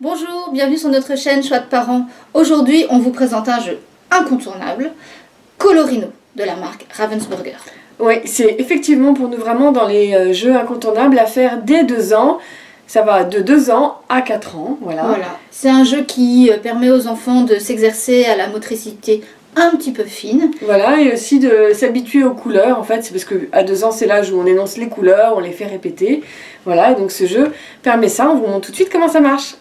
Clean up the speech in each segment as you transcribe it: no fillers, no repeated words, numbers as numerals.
Bonjour, bienvenue sur notre chaîne Choix de parents. Aujourd'hui, on vous présente un jeu incontournable, Colorino, de la marque Ravensburger. Oui, c'est effectivement pour nous vraiment dans les jeux incontournables à faire dès 2 ans. Ça va de 2 ans à 4 ans, voilà. C'est un jeu qui permet aux enfants de s'exercer à la motricité un petit peu fine. Voilà, et aussi de s'habituer aux couleurs, en fait, c'est parce qu'à 2 ans, c'est l'âge où on énonce les couleurs, on les fait répéter. Voilà, et donc ce jeu permet ça, on vous montre tout de suite comment ça marche.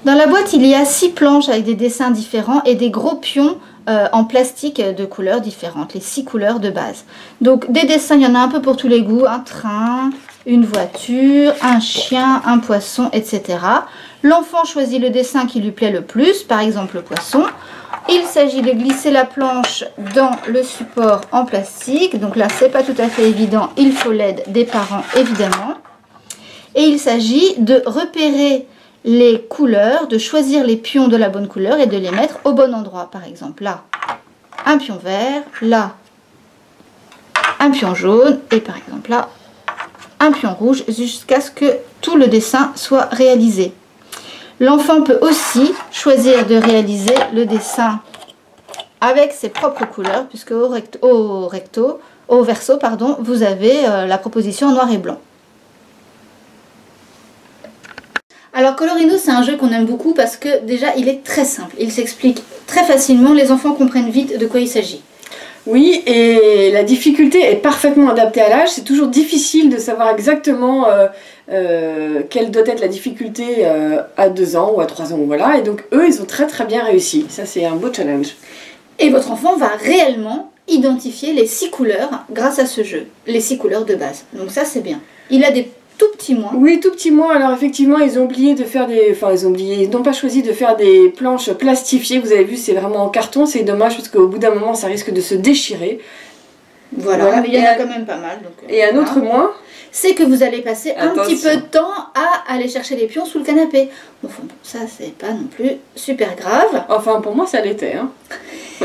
Dans la boîte, il y a 6 planches avec des dessins différents et des gros pions en plastique de couleurs différentes, les 6 couleurs de base. Donc des dessins, il y en a un peu pour tous les goûts, un train, une voiture, un chien, un poisson, etc. L'enfant choisit le dessin qui lui plaît le plus, par exemple le poisson. Il s'agit de glisser la planche dans le support en plastique. Donc là, c'est pas tout à fait évident, il faut l'aide des parents évidemment. Et il s'agit de repérer les couleurs, de choisir les pions de la bonne couleur et de les mettre au bon endroit. Par exemple, là, un pion vert, là, un pion jaune et par exemple là, un pion rouge jusqu'à ce que tout le dessin soit réalisé. L'enfant peut aussi choisir de réaliser le dessin avec ses propres couleurs puisque au verso, vous avez la proposition en noir et blanc. Alors Colorino, c'est un jeu qu'on aime beaucoup parce que déjà il est très simple, il s'explique très facilement, les enfants comprennent vite de quoi il s'agit. Oui, et la difficulté est parfaitement adaptée à l'âge. C'est toujours difficile de savoir exactement quelle doit être la difficulté à 2 ans ou à 3 ans, voilà. Et donc eux, ils ont très bien réussi. Ça, c'est un beau challenge. Et votre enfant va réellement identifier les 6 couleurs grâce à ce jeu, les 6 couleurs de base. Donc ça, c'est bien. Il a des tout petits moins. Oui, tout petits moins. Alors effectivement, ils ont oublié de faire des... Enfin, ils n'ont pas choisi de faire des planches plastifiées. Vous avez vu, c'est vraiment en carton. C'est dommage parce qu'au bout d'un moment, ça risque de se déchirer. Voilà. Mais il y en a quand même pas mal. Donc, et un autre moins, c'est que vous allez passer un petit peu de temps à aller chercher les pions sous le canapé. Bon, ça, c'est pas non plus super grave. Enfin, pour moi, ça l'était. Hein.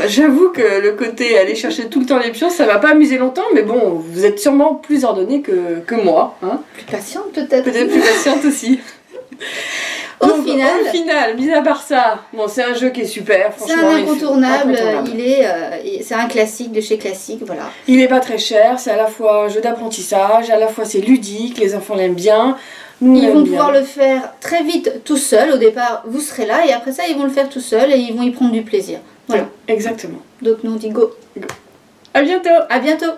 J'avoue que le côté aller chercher tout le temps les pions, ça m'a pas amusé longtemps, mais bon, vous êtes sûrement plus ordonné que moi. Hein. Plus patiente peut-être. Peut-être plus patiente aussi. Au final, mis à part ça, bon, c'est un jeu qui est super, franchement. C'est un incontournable, c'est un classique de chez Classique, voilà. Il est pas très cher, c'est à la fois un jeu d'apprentissage, à la fois c'est ludique, les enfants l'aiment bien. Ils vont pouvoir le faire très vite tout seul, au départ vous serez là, et après ça ils vont le faire tout seul et ils vont y prendre du plaisir. Voilà. Exactement. Donc nous on dit go. À bientôt. À bientôt.